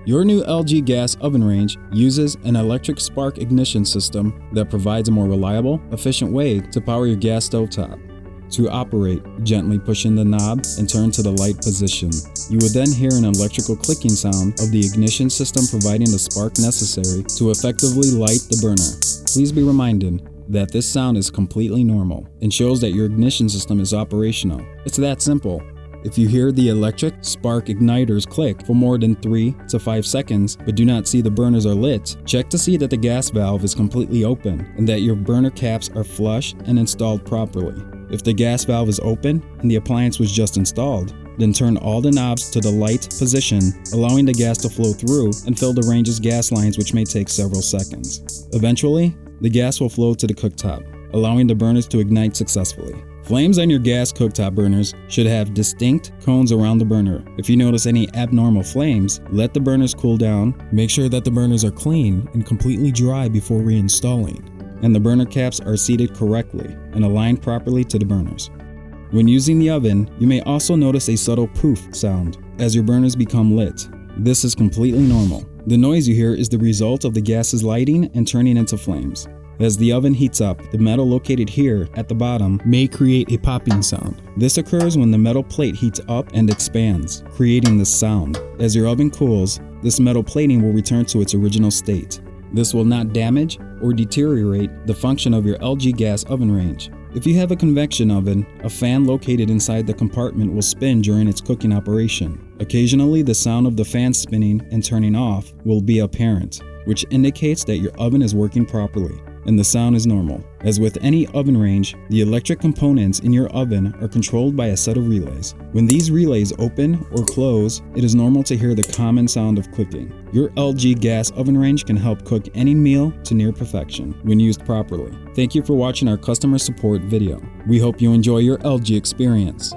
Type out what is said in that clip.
Your new LG gas oven range uses an electric spark ignition system that provides a more reliable, efficient way to power your gas stovetop. To operate, gently push in the knob and turn to the light position. You will then hear an electrical clicking sound of the ignition system providing the spark necessary to effectively light the burner. Please be reminded that this sound is completely normal and shows that your ignition system is operational. It's that simple. If you hear the electric spark igniters click for more than 3 to 5 seconds but do not see the burners are lit, check to see that the gas valve is completely open and that your burner caps are flush and installed properly. If the gas valve is open and the appliance was just installed, then turn all the knobs to the light position, allowing the gas to flow through and fill the range's gas lines, which may take several seconds. Eventually, the gas will flow to the cooktop, allowing the burners to ignite successfully. Flames on your gas cooktop burners should have distinct cones around the burner. If you notice any abnormal flames, let the burners cool down. Make sure that the burners are clean and completely dry before reinstalling, and the burner caps are seated correctly and aligned properly to the burners. When using the oven, you may also notice a subtle poof sound as your burners become lit. This is completely normal. The noise you hear is the result of the gases lighting and turning into flames. As the oven heats up, the metal located here at the bottom may create a popping sound. This occurs when the metal plate heats up and expands, creating this sound. As your oven cools, this metal plating will return to its original state. This will not damage or deteriorate the function of your LG gas oven range. If you have a convection oven, a fan located inside the compartment will spin during its cooking operation. Occasionally, the sound of the fan spinning and turning off will be apparent, which indicates that your oven is working properly and the sound is normal. As with any oven range, the electric components in your oven are controlled by a set of relays. When these relays open or close, it is normal to hear the common sound of clicking. Your LG gas oven range can help cook any meal to near perfection when used properly. Thank you for watching our customer support video. We hope you enjoy your LG experience.